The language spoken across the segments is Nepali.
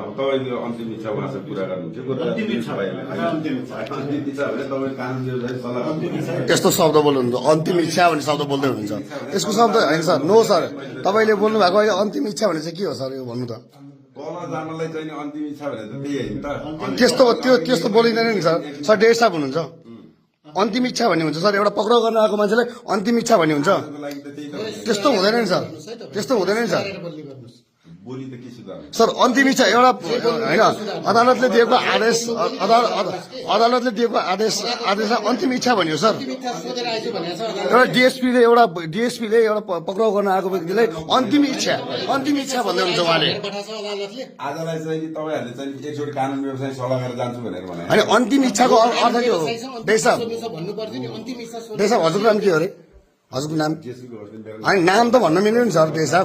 अब तपाईँले अन्तिम इच्छा उहाँसँग कुरा गर्नुहुन्छ अन्तिम इच्छा भने तपाईँ कानुन व्यवसाय सल्लाह त्यस्तो शब्द बोल्नुहुन्छ अन्तिम इच्छा भन्ने शब्द बोल्दै हुनुहुन्छ यसको शब्द होइन सर नो सर तपाईँले बोल्नु भएको अहिले अन्तिम इच्छा भने चाहिँ के हो सर यो भन्नु त तल जानलाई चाहिँ अन्तिम इच्छा भने त त्यही होइन त त्यस्तो बोलिँदैन नि सर सर डेढ साहब हुनुहुन्छ अन्तिम इच्छा भन्ने हुन्छ सर एउटा पक्राउ गर्न आएको मान्छेलाई अन्तिम इच्छा भन्ने हुन्छ लागि त त्यही त त्यस्तो हुँदैन नि सर त्यस्तो हुँदैन नि सर बोली त के सुधार सर अन्तिम इच्छा एउटा होइन अदालतले दिएको आदेश अदालतले दिएको आदेशलाई अन्तिम इच्छा भन्यो सर एउटा डिएसपीले एउटा पक्राउ गर्न आएको व्यक्तिलाई अन्तिम इच्छा भन्दै हुन्छ उहाँले आजलाई चाहिँ तपाईँहरूले चाहिँ एकचोटि कानुन व्यवसाय सल्लाह गरेर जान्छु भनेर भने होइन अन्तिम इच्छाको अर्थ के हो देशा हजुरको नाम के हो अरे हजुरको नाम होइन नाम त भन्न मिल्यो नि सर देशा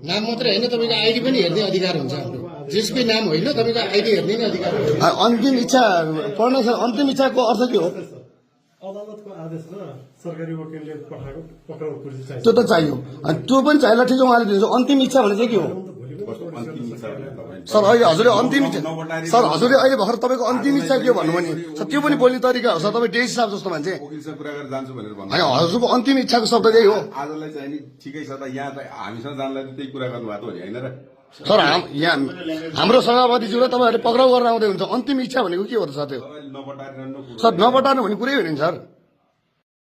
नाम मात्रै होइन तपाईँको आइडी पनि हेर्ने अधिकार हुन्छ हाम्रो जसकै नाम होइन तपाईँको आइडी हेर्ने नै अधिकार हुन्छ अन्तिम इच्छा पढ्न सर अन्तिम इच्छाको अर्थ के हो अदालतको आदेश र सरकारी वकिलले पठाएको पक्राउ पुर्जी चाहिन्छ त्यो त चाहियो अनि त्यो पनि चाहिएला ठिक उहाँले दिन्छ अन्तिम इच्छा भने चाहिँ के हो अन्तिम इच्छा भने तपाईँ सर अहिले हजुरले अन्तिम इच्छा सर हजुरले अहिले भर्खर तपाईँको अन्तिम इच्छा के हो भन्नुभयो नि सर त्यो पनि बोल्ने तरिका हो सर तपाईँ डेज साहब जस्तो मान्छे वकिलसँग कुरा गरेर जान्छु भनेर भन्नु होइन हजुरको अन्तिम इच्छाको शब्द त्यही हो आजलाई चाहिँ नि ठिकै छ त यहाँ त हामीसँग जानलाई त त्यही कुरा गर्नुभएको हो नि होइन र सर यहाँ हाम्रो सभापतिज्यूलाई तपाईँहरूले पक्राउ गरेर आउँदै हुन्छ अन्तिम इच्छा भनेको के हो त सर त्यो तपाईँले नपटाएर सर नपटार्नु भन्ने कुरै होइन नि सर